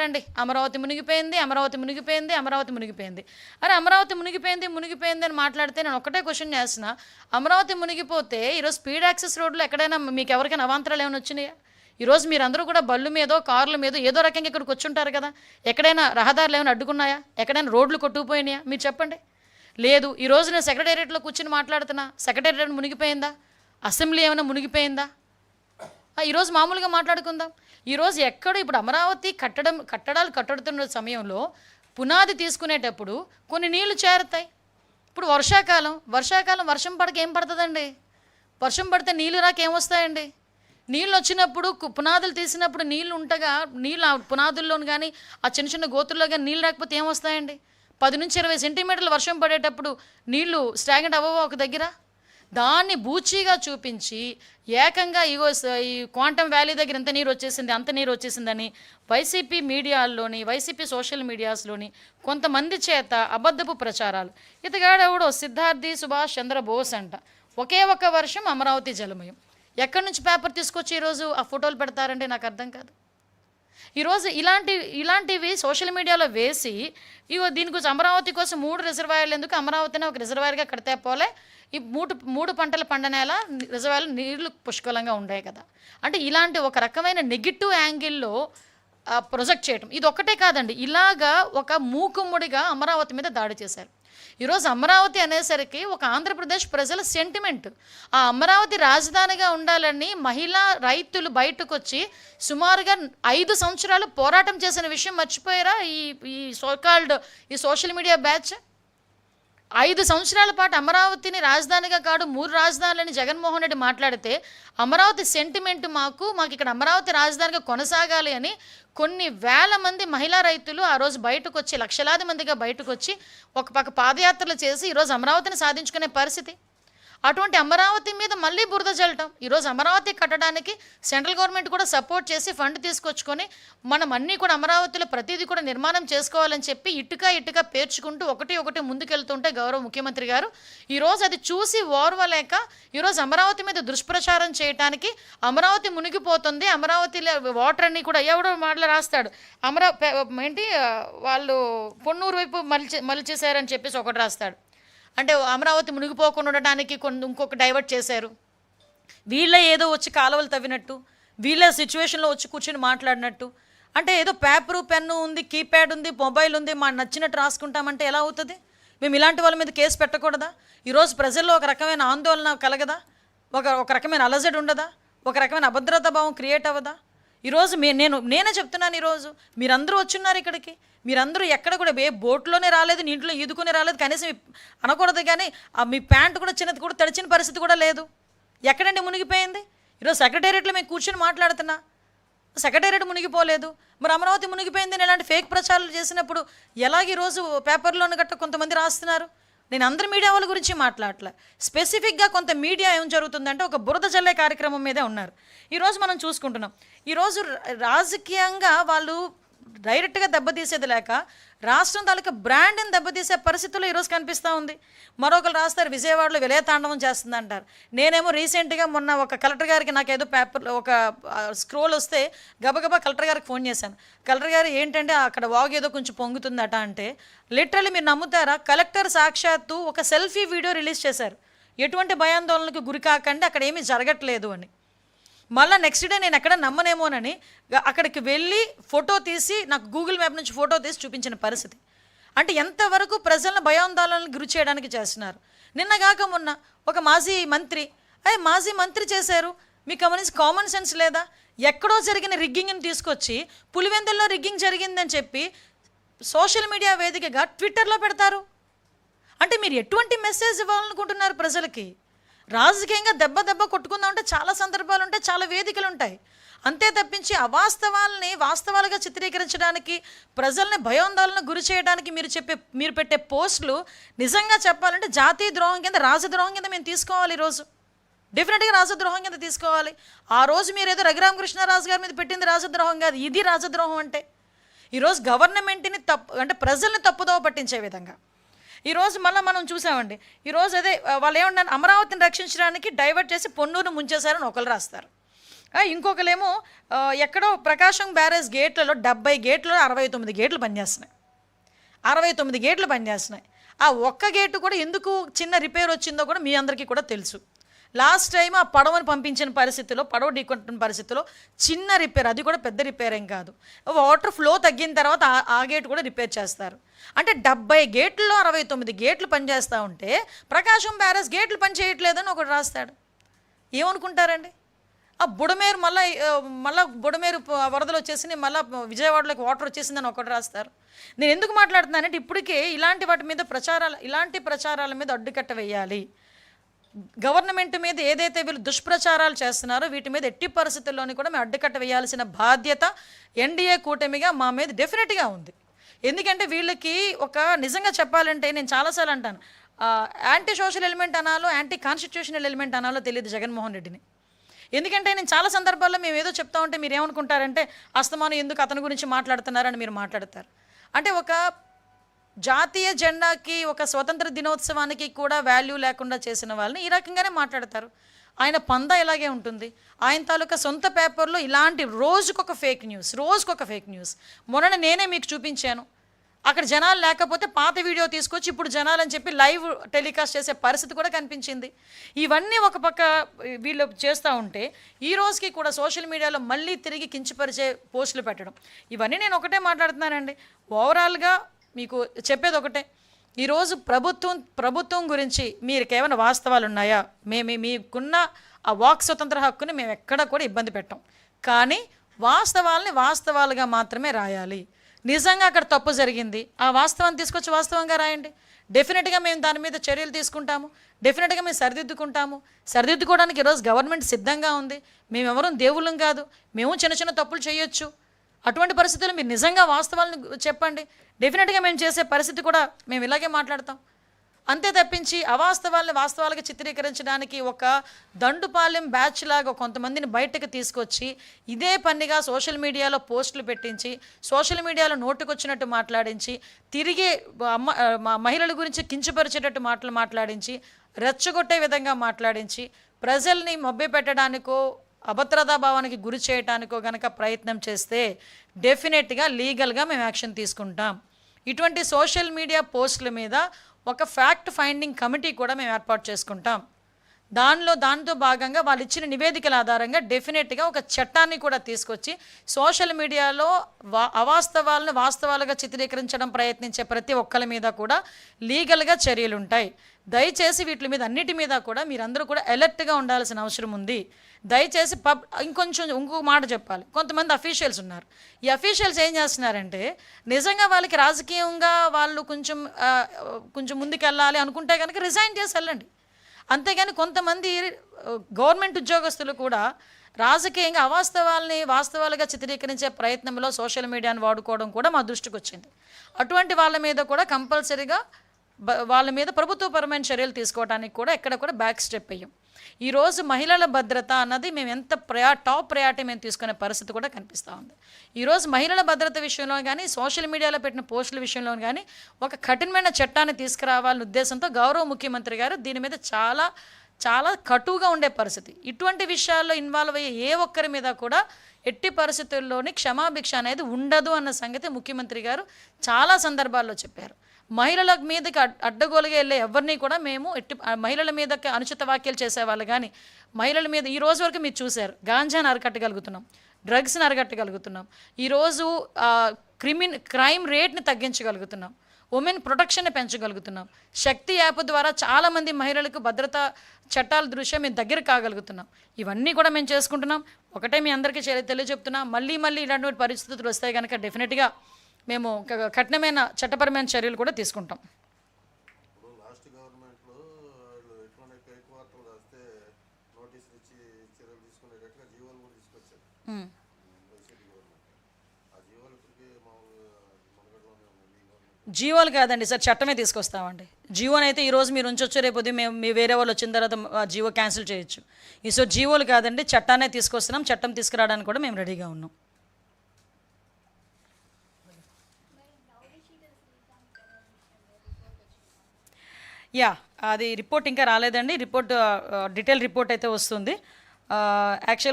చెప్తారండి, అమరావతి మునిగిపోయింది, అమరావతి మునిగిపోయింది, అమరావతి మునిగిపోయింది. అరే అమరావతి మునిగిపోయింది మునిగిపోయింది అని మాట్లాడితే నేను ఒకటే క్వశ్చన్ చేస్తున్నా, అమరావతి మునిగిపోతే ఈరోజు స్పీడ్ యాక్సెస్ రోడ్లు ఎక్కడైనా మీకు ఎవరికైనా అవాంతరాలు ఏమైనా వచ్చినాయా? ఈరోజు మీరందరూ కూడా బళ్ళు మీదో కార్ల మీదో ఏదో రకంగా ఇక్కడికి వచ్చుంటారు కదా, ఎక్కడైనా రహదారులు ఏమైనా అడ్డుకున్నాయా? ఎక్కడైనా రోడ్లు కొట్టుకుపోయినాయా? మీరు చెప్పండి. లేదు. ఈరోజు నేను సెక్రటేరియట్లో కూర్చుని మాట్లాడుతున్నా, సెక్రటేరియట్ మునిగిపోయిందా? అసెంబ్లీ ఏమైనా మునిగిపోయిందా? ఈరోజు మామూలుగా మాట్లాడుకుందాం. ఈరోజు ఎక్కడ ఇప్పుడు అమరావతి కట్టడాలు కట్టుతున్న సమయంలో పునాది తీసుకునేటప్పుడు కొన్ని నీళ్లు చేరుతాయి. ఇప్పుడు వర్షాకాలం వర్షం పడక ఏం పడుతుందండి? వర్షం పడితే నీళ్ళు రాక ఏమొస్తాయండి? నీళ్ళు వచ్చినప్పుడు పునాదులు తీసినప్పుడు నీళ్ళు ఉంటగా నీళ్ళు ఆ పునాదుల్లోని కానీ ఆ చిన్న చిన్న గోతుల్లో కానీ నీళ్ళు రాకపోతే ఏమొస్తాయండి? 10 నుంచి 20 సెంటీమీటర్లు వర్షం పడేటప్పుడు నీళ్లు స్టాగ్నెంట్ అవ్వవా ఒక దగ్గర? దాన్ని బూచీగా చూపించి ఏకంగా ఈ క్వాంటమ్ వ్యాలీ దగ్గర ఎంత నీరు వచ్చేసింది అంత నీరు వచ్చేసిందని వైసీపీ మీడియాల్లోని వైసీపీ సోషల్ మీడియాస్లోని కొంతమంది చేత అబద్ధపు ప్రచారాలు. ఇతగాడెవడో సిద్ధార్థి సుభాష్ చంద్రబోస్ అంట, ఒకే ఒక వర్షం అమరావతి జలమయం. ఎక్కడి నుంచి పేపర్ తీసుకొచ్చి ఈరోజు ఆ ఫోటోలు పెడతారంటే నాకు అర్థం కాదు. ఈరోజు ఇలాంటివి సోషల్ మీడియాలో వేసి దీని గురించి అమరావతి కోసం 3 రిజర్వాయర్లు ఎందుకు, అమరావతిని ఒక రిజర్వాయర్గా కడితే పోలే, ఈ మూడు పంటల పండనేలా రిజర్వాయర్లు నీళ్లు పుష్కలంగా ఉండాయి కదా. అంటే ఇలాంటి ఒక రకమైన నెగిటివ్ యాంగిల్లో ప్రొజెక్ట్ చేయటం ఇది ఒక్కటే కాదండి, ఇలాగా ఒక మూకుమ్ముడిగా అమరావతి మీద దాడి చేశారు. ఈరోజు అమరావతి అనేసరికి ఒక ఆంధ్రప్రదేశ్ ప్రజల సెంటిమెంట్. ఆ అమరావతి రాజధానిగా ఉండాలని మహిళా రైతులు బయటకు వచ్చి సుమారుగా 5 సంవత్సరాలు పోరాటం చేసిన విషయం మర్చిపోయారా? ఈ సోషల్ మీడియా బ్యాచ్ 5 సంవత్సరాల పాటు అమరావతిని రాజధానిగా కాదు 3 రాజధానులని జగన్మోహన్ రెడ్డి మాట్లాడితే అమరావతి సెంటిమెంట్ మాకు ఇక్కడ అమరావతి రాజధానిగా కొనసాగాలి అని కొన్ని వేల మంది మహిళా రైతులు ఆ రోజు బయటకు వచ్చి లక్షలాది మందిగా బయటకు వచ్చి ఒక పక్క పాదయాత్రలు చేసి ఈరోజు అమరావతిని సాధించుకునే పరిస్థితి. అటువంటి అమరావతి మీద మళ్ళీ బురద జల్లటం. ఈరోజు అమరావతి కట్టడానికి సెంట్రల్ గవర్నమెంట్ కూడా సపోర్ట్ చేసి ఫండ్ తీసుకొచ్చుకొని మనం అన్నీ కూడా అమరావతిలో ప్రతిదీ కూడా నిర్మాణం చేసుకోవాలని చెప్పి ఇటుక పేర్చుకుంటూ ఒకటి ముందుకెళ్తుంటే గౌరవ ముఖ్యమంత్రి గారు ఈరోజు అది చూసి ఓర్వలేక ఈరోజు అమరావతి మీద దుష్ప్రచారం చేయడానికి అమరావతి మునిగిపోతుంది, అమరావతిలో వాటర్ అన్నీ కూడా ఎవడో మాటలు రాస్తాడు, వాళ్ళు పొన్నూరు వైపు మలిచేశారని చెప్పేసి ఒకటి రాస్తాడు. అంటే అమరావతి మునిగిపోకుండా ఉండడానికి ఇంకొక డైవర్ట్ చేశారు. వీళ్ళే ఏదో వచ్చి కాలువలు తవ్వినట్టు, వీళ్ళే సిచ్యువేషన్లో వచ్చి కూర్చొని మాట్లాడినట్టు, అంటే ఏదో పేపరు పెన్ను ఉంది, కీప్యాడ్ ఉంది, మొబైల్ ఉంది, మా నచ్చినట్టు రాసుకుంటామంటే ఎలా అవుతుంది? మేము ఇలాంటి వాళ్ళ మీద కేసు పెట్టకూడదా? ఈరోజు ప్రజల్లో ఒక రకమైన ఆందోళన కలగదా? ఒక రకమైన అలజడి ఉండదా? ఒక రకమైన అభద్రతా భావం క్రియేట్ అవ్వదా? ఈరోజు నేనే చెప్తున్నాను, ఈరోజు మీరందరూ వచ్చున్నారు ఇక్కడికి, మీరందరూ ఎక్కడ కూడా ఏ బోట్లోనే రాలేదు, నీటిలో ఈదుకునే రాలేదు, కనీసం అనకూడదు కానీ మీ ప్యాంటు కూడా చిన్నది కూడా తడిచిన పరిస్థితి కూడా లేదు. ఎక్కడండి మునిగిపోయింది? ఈరోజు సెక్రటేరియట్లో మేము కూర్చొని మాట్లాడుతున్నా, సెక్రటేరియట్ మునిగిపోలేదు, మరి అమరావతి మునిగిపోయింది అని ఇలాంటి ఫేక్ ప్రచారాలు చేసినప్పుడు ఎలాగ ఈరోజు పేపర్లోని గట్ట కొంతమంది రాస్తున్నారు? నేను అందరి మీడియా వాళ్ళ గురించి మాట్లాడలే, స్పెసిఫిక్గా కొంత మీడియా ఏం జరుగుతుందంటే ఒక బురద జల్లే కార్యక్రమం మీదే ఉన్నారు. ఈరోజు మనం చూసుకుంటున్నాం, ఈరోజు రాజకీయంగా వాళ్ళు డైరెక్ట్గా దెబ్బతీసేది లేక రాష్ట్రం తాలూకా బ్రాండ్ని దెబ్బతీసే పరిస్థితుల్లో ఈరోజు కనిపిస్తూ ఉంది. మరొకరు రాస్తారు విజయవాడలో విలయతాండవం చేస్తుంది అంటారు. నేనేమో రీసెంట్గా మొన్న ఒక కలెక్టర్ గారికి నాకు ఏదో పేపర్లో ఒక స్క్రోల్ వస్తే గబగబా కలెక్టర్ గారికి ఫోన్ చేశాను. కలెక్టర్ గారు ఏంటంటే అక్కడ వాగు ఏదో కొంచెం పొంగుతుందట అంటే, లిటరల్లీ మీరు నమ్ముతారా, కలెక్టర్ సాక్షాత్తు ఒక సెల్ఫీ వీడియో రిలీజ్ చేశారు, ఎటువంటి భయాందోళనకు గురి కాకండి అక్కడ ఏమీ జరగట్లేదు అని. మళ్ళీ నెక్స్ట్ డే నేను ఎక్కడ నమ్మనేమోనని అక్కడికి వెళ్ళి ఫోటో తీసి నాకు గూగుల్ మ్యాప్ నుంచి ఫోటో తీసి చూపించిన పరిస్థితి. అంటే ఎంతవరకు ప్రజలను భయాందోళనకు గురి చేయడానికి చేస్తున్నారు. నిన్నగాక మొన్న ఒక మాజీ మంత్రి చేశారు, మీకు గమనించి కామన్ సెన్స్ లేదా? ఎక్కడో జరిగిన రిగ్గింగ్ని తీసుకొచ్చి పులివెందుల్లో రిగ్గింగ్ జరిగిందని చెప్పి సోషల్ మీడియా వేదికగా ట్విట్టర్లో పెడతారు. అంటే మీరు ఎటువంటి మెసేజ్ ఇవ్వాలనుకుంటున్నారు ప్రజలకి? రాజకీయంగా దెబ్బ కొట్టుకుందామంటే చాలా సందర్భాలు ఉంటాయి, చాలా వేదికలు ఉంటాయి. అంతే తప్పించి అవాస్తవాలని వాస్తవాలుగా చిత్రీకరించడానికి, ప్రజల్ని భయాందోళనకు గురి చేయడానికి మీరు పెట్టే పోస్టులు నిజంగా చెప్పాలంటే జాతీయ ద్రోహం కింద, రాజద్రోహం కింద మేము తీసుకోవాలి. ఈరోజు డెఫినెట్గా రాజద్రోహం కింద తీసుకోవాలి. ఆ రోజు మీరు ఏదో రఘురామకృష్ణరాజు గారి మీద పెట్టింది రాజద్రోహం కాదు, ఇది రాజద్రోహం. అంటే ఈరోజు గవర్నమెంట్ని అంటే ప్రజల్ని తప్పుదోవ పట్టించే విధంగా ఈరోజు మళ్ళీ మనం చూసామండి. ఈరోజు అదే వాళ్ళు ఏమన్నారు, అమరావతిని రక్షించడానికి డైవర్ట్ చేసి పొన్నూరును ముంచేశారని ఒకరు రాస్తారు. ఇంకొకలేమో ఎక్కడో ప్రకాశం బ్యారేజ్ గేట్లలో 70 గేట్లలో 69 గేట్లు పనిచేస్తున్నాయి. 69 గేట్లు పనిచేస్తున్నాయి. ఆ ఒక్క గేటు కూడా ఎందుకు చిన్న రిపేర్ వచ్చిందో కూడా మీ అందరికీ కూడా తెలుసు. లాస్ట్ టైం ఆ పడవను పంపించిన పరిస్థితిలో, పడవ ఢీకొట్టిన పరిస్థితిలో చిన్న రిపేర్, అది కూడా పెద్ద రిపేర్ ఏం కాదు. వాటర్ ఫ్లో తగ్గిన తర్వాత ఆ గేట్ కూడా రిపేర్ చేస్తారు. అంటే 70 గేట్లలో 69 గేట్లు పనిచేస్తూ ఉంటే ప్రకాశం బ్యారేజ్ గేట్లు పనిచేయట్లేదని ఒకటి రాస్తాడు. ఏమనుకుంటారండి? ఆ బుడమేరు మళ్ళీ బుడమేరు వరదలు వచ్చేసి మళ్ళీ విజయవాడలోకి వాటర్ వచ్చేసిందని ఒకటి రాస్తారు. నేను ఎందుకు మాట్లాడుతున్నానంటే ఇప్పటికే ఇలాంటి వాటి మీద ఇలాంటి ప్రచారాల మీద అడ్డుకట్ట వేయాలి. గవర్నమెంట్ మీద ఏదైతే వీళ్ళు దుష్ప్రచారాలు చేస్తున్నారో వీటి మీద ఎట్టి పరిస్థితుల్లోని కూడా మేము అడ్డుకట్ట వేయాల్సిన బాధ్యత ఎన్డీఏ కూటమిగా మా మీద డెఫినెట్గా ఉంది. ఎందుకంటే వీళ్ళకి నిజంగా చెప్పాలంటే నేను చాలాసార్లు అంటాను, యాంటీ సోషల్ ఎలిమెంట్ అనాలో యాంటీ కాన్స్టిట్యూషనల్ ఎలిమెంట్ అనాలో తెలియదు జగన్మోహన్ రెడ్డిని. ఎందుకంటే నేను చాలా సందర్భాల్లో మేము ఏదో చెప్తా ఉంటే మీరు ఏమనుకుంటారంటే అస్తమానం ఎందుకు అతని గురించి మాట్లాడుతున్నారని మీరు మాట్లాడతారు. అంటే ఒక జాతీయ జెండాకి, ఒక స్వతంత్ర దినోత్సవానికి కూడా వాల్యూ లేకుండా చేసిన వాళ్ళని ఈ రకంగానే మాట్లాడతారు. ఆయన పందా ఇలాగే ఉంటుంది. ఆయన తాలూకా సొంత పేపర్లో ఇలాంటి రోజుకొక ఫేక్ న్యూస్. మొన్న నేనే మీకు చూపించాను. అక్కడ జనాలు లేకపోతే పాత వీడియో తీసుకొచ్చి ఇప్పుడు జనాలని చెప్పి లైవ్ టెలికాస్ట్ చేసే పరిస్థితి కూడా కనిపించింది. ఇవన్నీ ఒక పక్క వీళ్ళు చేస్తూ ఉంటే ఈ రోజుకి కూడా సోషల్ మీడియాలో మళ్ళీ తిరిగి కించపరిచే పోస్టులు పెట్టడం, ఇవన్నీ నేను ఒకటే మాట్లాడుతున్నానండి. ఓవరాల్గా మీకు చెప్పేది ఒకటే, ఈరోజు ప్రభుత్వం గురించి మీరు ఏమైనా వాస్తవాలు ఉన్నాయా? మీకున్న ఆ వాక్ స్వతంత్ర హక్కుని మేము ఎక్కడ కూడా ఇబ్బంది పెట్టాం. కానీ వాస్తవాలుగా మాత్రమే రాయాలి. నిజంగా అక్కడ తప్పు జరిగింది, ఆ వాస్తవాన్ని తీసుకొచ్చి వాస్తవంగా రాయండి. డెఫినెట్గా మేము దాని మీద చర్యలు తీసుకుంటాము. డెఫినెట్గా మేము సరిదిద్దుకోవడానికి ఈరోజు గవర్నమెంట్ సిద్ధంగా ఉంది. మేమెవరం దేవుళ్ళం కాదు, మేము చిన్న తప్పులు చేయొచ్చు. అటువంటి పరిస్థితుల్లో మీరు నిజంగా వాస్తవాలను చెప్పండి. డెఫినెట్గా మేము చేసే పరిస్థితి కూడా మేము ఇలాగే మాట్లాడతాం. అంతే తప్పించి వాస్తవాలుగా చిత్రీకరించడానికి ఒక దండుపాలెం బ్యాచ్ లాగా కొంతమందిని బయటకు తీసుకొచ్చి ఇదే పనిగా సోషల్ మీడియాలో పోస్టులు పెట్టించి, సోషల్ మీడియాలో నోటుకొచ్చినట్టు మాట్లాడించి, తిరిగి మహిళల గురించి కించపరిచేటట్టు మాట్లాడించి, రెచ్చగొట్టే విధంగా మాట్లాడించి, ప్రజల్ని మభ్యపెట్టడానికో అభద్రతా భావానికి గురి చేయడానికో గనక ప్రయత్నం చేస్తే డెఫినెట్గా లీగల్గా మేము యాక్షన్ తీసుకుంటాం. ఇటువంటి సోషల్ మీడియా పోస్టుల మీద ఒక ఫ్యాక్ట్ ఫైండింగ్ కమిటీ కూడా మేము ఏర్పాటు చేసుకుంటాం. దాంతో భాగంగా వాళ్ళు ఇచ్చిన నివేదికల ఆధారంగా డెఫినెట్గా ఒక చట్టాన్ని కూడా తీసుకొచ్చి సోషల్ మీడియాలో అవాస్తవాలను వాస్తవాలుగా చిత్రీకరించడం ప్రయత్నించే ప్రతి ఒక్కరి మీద కూడా లీగల్గా చర్యలు ఉంటాయి. దయచేసి వీటి మీద అన్నిటి మీద కూడా మీరందరూ కూడా అలర్ట్గా ఉండాల్సిన అవసరం ఉంది. దయచేసి ఇంకొక మాట చెప్పాలి. కొంతమంది అఫీషియల్స్ ఉన్నారు. ఈ అఫీషియల్స్ ఏం చేస్తున్నారంటే నిజంగా వాళ్ళకి రాజకీయంగా వాళ్ళు కొంచెం ముందుకెళ్ళాలి అనుకుంటే కనుక రిజైన్ చేసి వెళ్ళండి. అంతేగాని కొంతమంది గవర్నమెంట్ ఉద్యోగస్తులు కూడా రాజకీయంగా అవాస్తవాల్ని వాస్తవాలుగా చిత్రీకరించే ప్రయత్నంలో సోషల్ మీడియాను వాడుకోవడం కూడా మా దృష్టికి వచ్చింది. అటువంటి వాళ్ళ మీద కూడా కంపల్సరీగా వాళ్ళ మీద ప్రభుత్వపరమైన చర్యలు తీసుకోవడానికి కూడా ఎక్కడ కూడా బ్యాక్ స్టెప్ అయ్యాం. ఈరోజు మహిళల భద్రత అన్నది మేము ఎంత టాప్ ప్రయారిటీ మేము తీసుకునే పరిస్థితి కూడా కనిపిస్తూ ఉంది. ఈరోజు మహిళల భద్రత విషయంలో కానీ సోషల్ మీడియాలో పెట్టిన పోస్టుల విషయంలో కానీ ఒక కఠినమైన చట్టాన్ని తీసుకురావాలనే ఉద్దేశంతో గౌరవ ముఖ్యమంత్రి గారు దీని మీద చాలా చాలా కటువుగా ఉండే పరిస్థితి. ఇటువంటి విషయాల్లో ఇన్వాల్వ్ అయ్యే ఏ ఒక్కరి మీద కూడా ఎట్టి పరిస్థితుల్లోని క్షమాభిక్ష అనేది ఉండదు అన్న సంగతి ముఖ్యమంత్రి గారు చాలా సందర్భాల్లో చెప్పారు. మహిళల మీదకి అడ్డగోలుగా వెళ్ళే ఎవరిని కూడా మేము మహిళల మీదకి అనుచిత వ్యాఖ్యలు చేసేవాళ్ళు కానీ మహిళల మీద ఈ రోజు వరకు మీరు చూశారు, గాంజాని అరికట్టగలుగుతున్నాం, డ్రగ్స్ని అరికట్టగలుగుతున్నాం, ఈరోజు క్రైమ్ రేట్ని తగ్గించగలుగుతున్నాం, ఉమెన్ ప్రొటెక్షన్ని పెంచగలుగుతున్నాం, శక్తి యాప్ ద్వారా చాలామంది మహిళలకు భద్రతా చట్టాల దృష్ట్యా మేము దగ్గర కాగలుగుతున్నాం. ఇవన్నీ కూడా మేము చేసుకుంటున్నాం. ఒకటే మీ అందరికీ తెలియజెప్తున్నాం, మళ్ళీ ఇలాంటి పరిస్థితులు వస్తాయి కనుక డెఫినెట్గా మేము కఠినమైన చట్టపరమైన చర్యలు కూడా తీసుకుంటాం. జీవోలు కాదండి సార్, చట్టమే తీసుకొస్తామండి. జీవోని అయితే ఈరోజు మీరు ఉంచొచ్చు, రేపు మేము వేరే వాళ్ళు వచ్చిన తర్వాత జీవో క్యాన్సిల్ చేయొచ్చు. సో జీవోలు కాదండి, చట్టాన్నే తీసుకొస్తున్నాం. చట్టం తీసుకురావడానికి కూడా మేము రెడీగా ఉన్నాం. అది రిపోర్ట్ ఇంకా రాలేదండి. డీటెయిల్ రిపోర్ట్ అయితే వస్తుంది. యాక్చువల్